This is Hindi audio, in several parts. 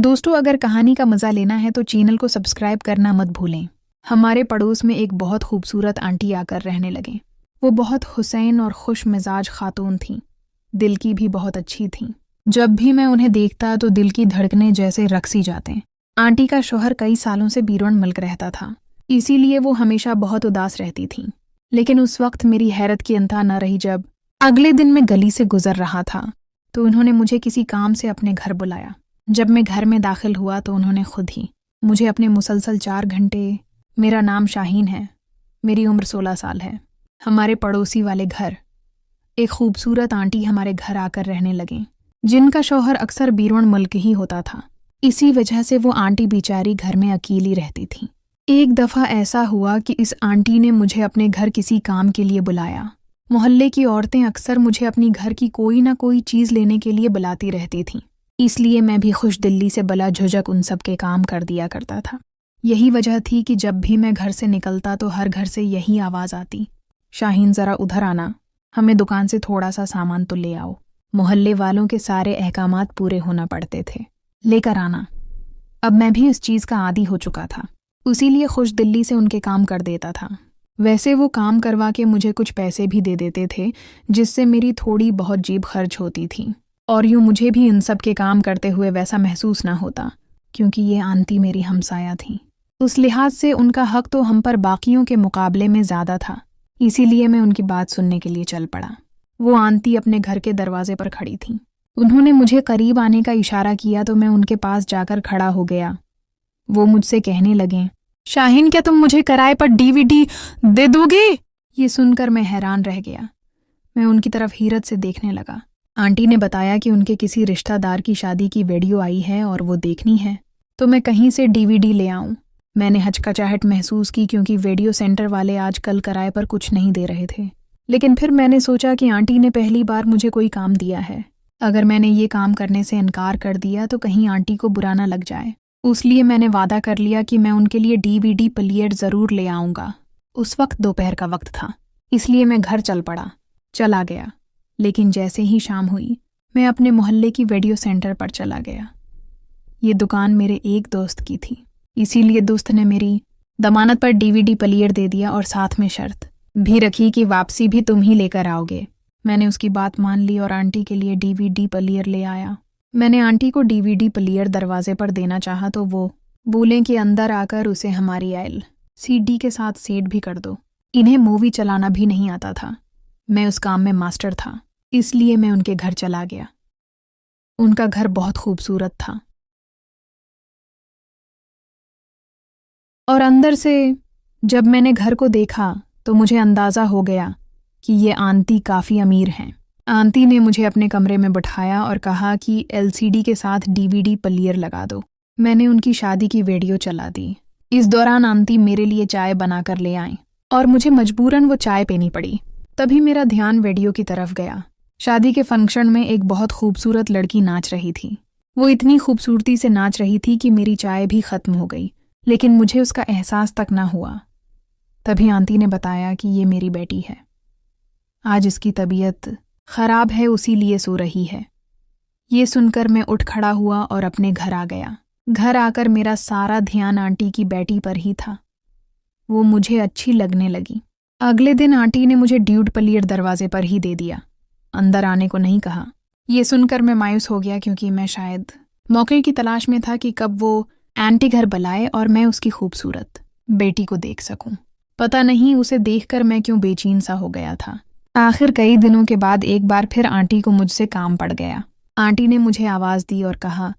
दोस्तों, अगर कहानी का मज़ा लेना है तो चैनल को सब्सक्राइब करना मत भूलें। हमारे पड़ोस में एक बहुत खूबसूरत आंटी आकर रहने लगे। वो बहुत हुसैन और खुश मिजाज खातून थीं। दिल की भी बहुत अच्छी थीं। जब भी मैं उन्हें देखता तो दिल की धड़कनें जैसे रकसी जाते। आंटी का शौहर कई सालों से बीरोन मुल्क रहता था, इसीलिए वो हमेशा बहुत उदास रहती थीं। लेकिन उस वक्त मेरी हैरत की अंतः न रही जब अगले दिन मैं गली से गुजर रहा था तो उन्होंने मुझे किसी काम से अपने घर बुलाया। जब मैं घर में दाखिल हुआ तो उन्होंने खुद ही मुझे अपने मुसलसल 4 घंटे, मेरा नाम शाहीन है, मेरी उम्र 16 साल है, हमारे पड़ोसी वाले घर, एक खूबसूरत आंटी हमारे घर आकर रहने लगें, जिनका शौहर अक्सर बीरोन मुल्क ही होता था। इसी वजह से वो आंटी बेचारी घर में अकेली रहती थी। एक दफ़ा ऐसा हुआ कि इस आंटी ने मुझे अपने घर किसी काम के लिए बुलाया। मोहल्ले की औरतें अक्सर मुझे अपनी घर की कोई ना कोई चीज़ लेने के लिए बुलाती रहती थीं, इसलिए मैं भी खुश दिल्ली से बला झुझक उन सब के काम कर दिया करता था। यही वजह थी कि जब भी मैं घर से निकलता तो हर घर से यही आवाज़ आती, शाहीन ज़रा उधर आना, हमें दुकान से थोड़ा सा सामान तो ले आओ। मोहल्ले वालों के सारे अहकामात पूरे होना पड़ते थे, लेकर आना। अब मैं भी इस चीज़ का आदी हो चुका था, इसीलिए खुश दिल्ली से उनके काम कर देता था। वैसे वो काम करवा के मुझे कुछ पैसे भी दे देते थे, जिससे मेरी थोड़ी बहुत जेब खर्च होती थी। और यूँ मुझे भी इन सब के काम करते हुए वैसा महसूस ना होता, क्योंकि ये आंटी मेरी हमसाया थी। उस लिहाज से उनका हक तो हम पर बाकियों के मुकाबले में ज़्यादा था, इसीलिए मैं उनकी बात सुनने के लिए चल पड़ा। वो आंटी अपने घर के दरवाजे पर खड़ी थी। उन्होंने मुझे करीब आने का इशारा किया तो मैं उनके पास जाकर खड़ा हो गया। वो मुझसे कहने लगें, शाहीन, क्या तुम मुझे किराए पर DVD दे दोगे? ये सुनकर मैं हैरान रह गया। मैं उनकी तरफ हैरत से देखने लगा। आंटी ने बताया कि उनके किसी रिश्तेदार की शादी की वीडियो आई है और वो देखनी है, तो मैं कहीं से DVD ले आऊं। मैंने हचकचाहट महसूस की, क्योंकि वीडियो सेंटर वाले आजकल किराए पर कुछ नहीं दे रहे थे। लेकिन फिर मैंने सोचा कि आंटी ने पहली बार मुझे कोई काम दिया है, अगर मैंने ये काम करने से इनकार कर दिया तो कहीं आंटी को बुरा ना लग जाए। इसलिए मैंने वादा कर लिया कि मैं उनके लिए DVD प्लेयर ज़रूर ले आऊँगा। उस वक्त दोपहर का वक्त था, इसलिए मैं घर चला गया। लेकिन जैसे ही शाम हुई, मैं अपने मोहल्ले की वीडियो सेंटर पर चला गया। ये दुकान मेरे एक दोस्त की थी, इसीलिए दोस्त ने मेरी दमानत पर DVD प्लेयर दे दिया और साथ में शर्त भी रखी कि वापसी भी तुम ही लेकर आओगे। मैंने उसकी बात मान ली और आंटी के लिए DVD प्लेयर ले आया। मैंने आंटी को DVD प्लेयर दरवाजे पर देना चाहा तो वो बोलें कि अंदर आकर उसे हमारी LCD के साथ सेट भी कर दो। इन्हें मूवी चलाना भी नहीं आता था। मैं उस काम में मास्टर था, इसलिए मैं उनके घर चला गया। उनका घर बहुत खूबसूरत था और अंदर से जब मैंने घर को देखा तो मुझे अंदाज़ा हो गया कि ये आंटी काफ़ी अमीर हैं। आंटी ने मुझे अपने कमरे में बिठाया और कहा कि LCD के साथ DVD प्लेयर लगा दो। मैंने उनकी शादी की वीडियो चला दी। इस दौरान आंटी मेरे लिए चाय बनाकर ले आईं और मुझे मजबूरन वो चाय पीनी पड़ी। तभी मेरा ध्यान वीडियो की तरफ गया। शादी के फंक्शन में एक बहुत खूबसूरत लड़की नाच रही थी। वो इतनी खूबसूरती से नाच रही थी कि मेरी चाय भी ख़त्म हो गई, लेकिन मुझे उसका एहसास तक ना हुआ। तभी आंटी ने बताया कि ये मेरी बेटी है, आज इसकी तबीयत ख़राब है, उसीलिए सो रही है। ये सुनकर मैं उठ खड़ा हुआ और अपने घर आ गया। घर आकर मेरा सारा ध्यान आंटी की बेटी पर ही था। वो मुझे अच्छी लगने लगी। अगले दिन आंटी ने मुझे ड्यूड प्लेयर दरवाजे पर ही दे दिया, अंदर आने को नहीं कहा। ये सुनकर मैं मायूस हो गया, क्योंकि मैं शायद मौके की तलाश में था कि कब वो आंटी घर बुलाए और मैं उसकी खूबसूरत बेटी को देख सकूं। पता नहीं उसे देखकर मैं क्यों बेचैन सा हो गया था। आखिर कई दिनों के बाद एक बार फिर आंटी को मुझसे काम पड़ गया। आंटी ने मुझे आवाज़ दी और कहा,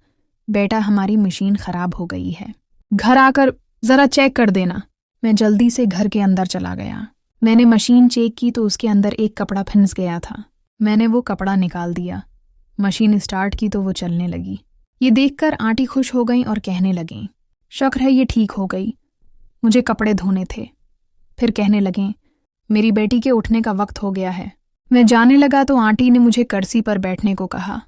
बेटा, हमारी मशीन ख़राब हो गई है, घर आकर ज़रा चेक कर देना। मैं जल्दी से घर के अंदर चला गया। मैंने मशीन चेक की तो उसके अंदर एक कपड़ा फंस गया था। मैंने वो कपड़ा निकाल दिया, मशीन स्टार्ट की तो वो चलने लगी। ये देखकर आंटी खुश हो गईं और कहने लगीं, शुक्र है ये ठीक हो गई, मुझे कपड़े धोने थे। फिर कहने लगें, मेरी बेटी के उठने का वक्त हो गया है। मैं जाने लगा तो आंटी ने मुझे कुर्सी पर बैठने को कहा।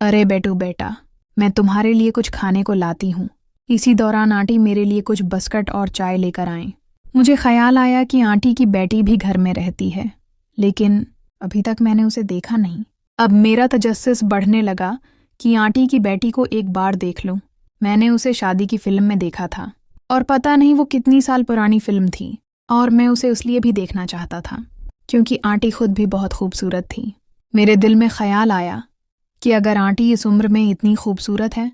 अरे बेटा, मैं तुम्हारे लिए कुछ खाने को लाती हूँ। इसी दौरान आंटी मेरे लिए कुछ बिस्कुट और चाय लेकर आईं। मुझे ख्याल आया कि आंटी की बेटी भी घर में रहती है, लेकिन अभी तक मैंने उसे देखा नहीं। अब मेरा तजस्सुस बढ़ने लगा कि आंटी की बेटी को एक बार देख लूं। मैंने उसे शादी की फिल्म में देखा था और पता नहीं वो कितनी साल पुरानी फिल्म थी, और मैं उसे इसलिए भी देखना चाहता था क्योंकि आंटी खुद भी बहुत खूबसूरत थी। मेरे दिल में ख्याल आया कि अगर आंटी इस उम्र में इतनी खूबसूरत है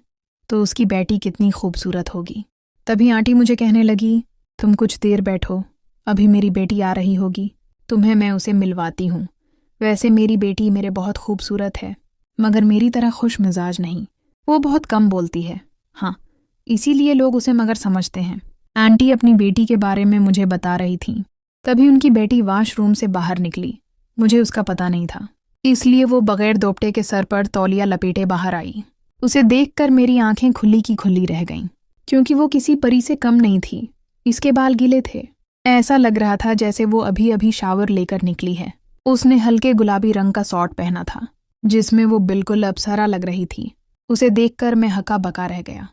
तो उसकी बेटी कितनी खूबसूरत होगी। तभी आंटी मुझे कहने लगी, तुम कुछ देर बैठो, अभी मेरी बेटी आ रही होगी, तुम्हें मैं उसे मिलवाती हूँ। वैसे मेरी बेटी मेरे बहुत खूबसूरत है, मगर मेरी तरह खुश मिजाज नहीं। वो बहुत कम बोलती है, हाँ, इसीलिए लोग उसे मगर समझते हैं। आंटी अपनी बेटी के बारे में मुझे बता रही थी। तभी उनकी बेटी वॉशरूम से बाहर निकली। मुझे उसका पता नहीं था, इसलिए वो बगैर दोपटे के सर पर तौलिया लपेटे बाहर आई। उसे देखकर मेरी आंखें खुली की खुली रह गईं, क्योंकि वो किसी परी से कम नहीं थी। इसके बाल गीले थे, ऐसा लग रहा था जैसे वो अभी अभी शावर लेकर निकली है। उसने हल्के गुलाबी रंग का शॉर्ट पहना था जिसमें वो बिल्कुल अप्सरा लग रही थी। उसे देखकर मैं हका बका रह गया।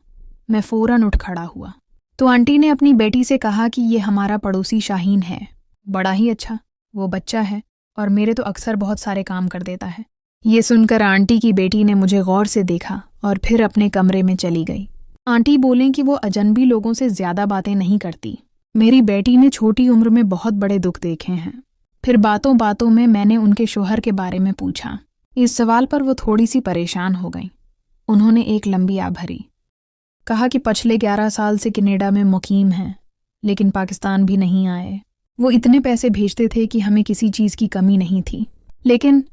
मैं फौरन उठ खड़ा हुआ तो आंटी ने अपनी बेटी से कहा कि ये हमारा पड़ोसी शाहीन है, बड़ा ही अच्छा, वो बच्चा है और मेरे तो अक्सर बहुत सारे काम कर देता है। ये सुनकर आंटी की बेटी ने मुझे गौर से देखा और फिर अपने कमरे में चली गई। आंटी बोलें कि वो अजनबी लोगों से ज्यादा बातें नहीं करती। मेरी बेटी ने छोटी उम्र में बहुत बड़े दुख देखे हैं। फिर बातों बातों में मैंने उनके शोहर के बारे में पूछा। इस सवाल पर वो थोड़ी सी परेशान हो गई। उन्होंने एक लंबी आ भरी, कहा कि पिछले 11 साल से कनाडा में मुकीम हैं, लेकिन पाकिस्तान भी नहीं आए। वो इतने पैसे भेजते थे कि हमें किसी चीज़ की कमी नहीं थी, लेकिन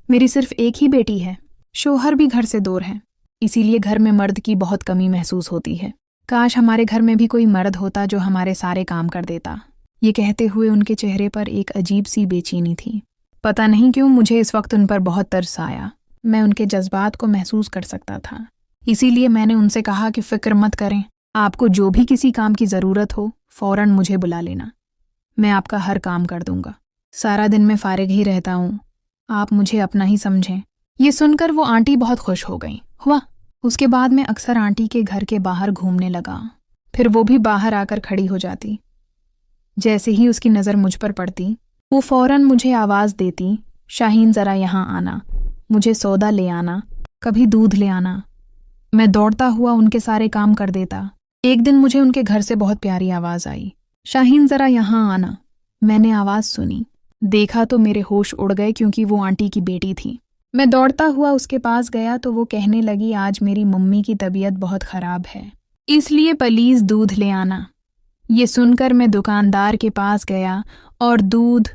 मेरी सिर्फ एक ही बेटी है, शोहर भी घर से दूर है, इसीलिए घर में मर्द की बहुत कमी महसूस होती है। काश हमारे घर में भी कोई मर्द होता जो हमारे सारे काम कर देता। ये कहते हुए उनके चेहरे पर एक अजीब सी बेचैनी थी। पता नहीं क्यों मुझे इस वक्त उन पर बहुत तरस आया। मैं उनके जज्बात को महसूस कर सकता था, इसीलिए मैंने उनसे कहा कि फिक्र मत करें, आपको जो भी किसी काम की ज़रूरत हो फ़ौरन मुझे बुला लेना, मैं आपका हर काम कर दूंगा। सारा दिन मैं फारिग ही रहता हूँ, आप मुझे अपना ही समझें। ये सुनकर वो आंटी बहुत खुश हो गई। हुआ उसके बाद मैं अक्सर आंटी के घर के बाहर घूमने लगा, फिर वो भी बाहर आकर खड़ी हो जाती। जैसे ही उसकी नज़र मुझ पर पड़ती वो फ़ौरन मुझे आवाज़ देती, शाहीन ज़रा यहाँ आना, मुझे सौदा ले आना, कभी दूध ले आना। मैं दौड़ता हुआ उनके सारे काम कर देता। एक दिन मुझे उनके घर से बहुत प्यारी आवाज़ आई, शाहीन ज़रा यहाँ आना। मैंने आवाज़ सुनी, देखा तो मेरे होश उड़ गए क्योंकि वो आंटी की बेटी थी। मैं दौड़ता हुआ उसके पास गया तो वो कहने लगी, आज मेरी मम्मी की तबीयत बहुत ख़राब है, इसलिए प्लीज़ दूध ले आना। ये सुनकर मैं दुकानदार के पास गया और दूध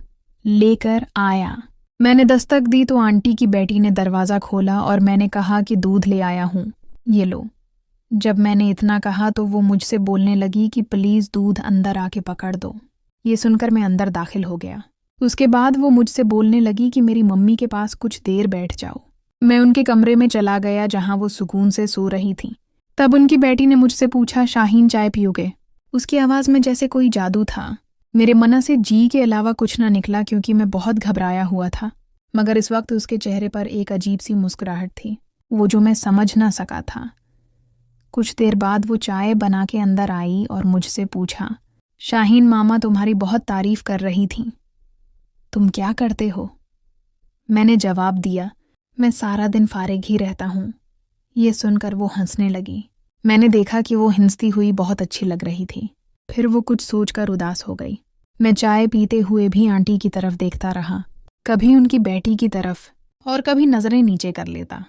लेकर आया। मैंने दस्तक दी तो आंटी की बेटी ने दरवाज़ा खोला और मैंने कहा कि दूध ले आया हूँ, ये लो। जब मैंने इतना कहा तो वो मुझसे बोलने लगी कि प्लीज़ दूध अंदर आके पकड़ दो। ये सुनकर मैं अंदर दाखिल हो गया। उसके बाद वो मुझसे बोलने लगी कि मेरी मम्मी के पास कुछ देर बैठ जाओ। मैं उनके कमरे में चला गया जहाँ वो सुकून से सो रही थी। तब उनकी बेटी ने मुझसे पूछा, शाहीन चाय पियोगे? उसकी आवाज़ में जैसे कोई जादू था। मेरे मना से जी के अलावा कुछ ना निकला क्योंकि मैं बहुत घबराया हुआ था, मगर इस वक्त उसके चेहरे पर एक अजीब सी मुस्कुराहट थी, वो जो मैं समझ ना सका था। कुछ देर बाद वो चाय बना के अंदर आई और मुझसे पूछा, शाहीन मामा तुम्हारी बहुत तारीफ कर रही थीं, तुम क्या करते हो? मैंने जवाब दिया, मैं सारा दिन फारिग ही रहता हूँ। ये सुनकर वो हंसने लगी। मैंने देखा कि वो हंसती हुई बहुत अच्छी लग रही थी। फिर वो कुछ सोचकर उदास हो गई। मैं चाय पीते हुए भी आंटी की तरफ देखता रहा, कभी उनकी बेटी की तरफ और कभी नज़रें नीचे कर लेता।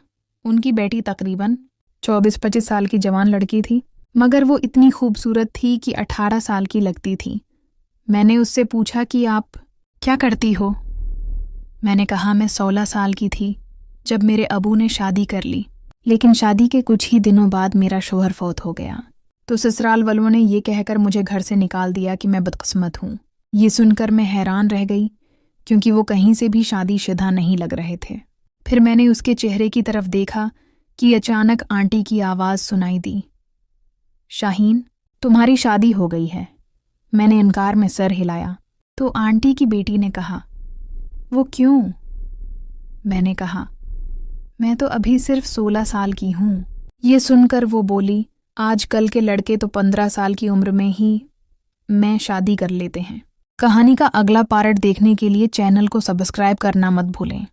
उनकी बेटी तकरीबन 24-25 साल की जवान लड़की थी, मगर वो इतनी खूबसूरत थी कि 18 साल की लगती थी। मैंने उससे पूछा कि आप क्या करती हो? मैंने कहा, मैं 16 साल की थी जब मेरे अबू ने शादी कर ली, लेकिन शादी के कुछ ही दिनों बाद मेरा शोहर फौत हो गया, तो ससुराल वालों ने ये कहकर मुझे घर से निकाल दिया कि मैं बदकिस्मत हूँ। ये सुनकर मैं हैरान रह गई क्योंकि वो कहीं से भी शादीशुदा नहीं लग रहे थे। फिर मैंने उसके चेहरे की तरफ देखा कि अचानक आंटी की आवाज़ सुनाई दी, शाहीन तुम्हारी शादी हो गई है। मैंने इनकार में सर हिलाया तो आंटी की बेटी ने कहा, वो क्यों? मैंने कहा, मैं तो अभी सिर्फ 16 साल की हूँ। ये सुनकर वो बोली, आजकल के लड़के तो 15 साल की उम्र में ही मैं शादी कर लेते हैं। कहानी का अगला पार्ट देखने के लिए चैनल को सब्सक्राइब करना मत भूलें।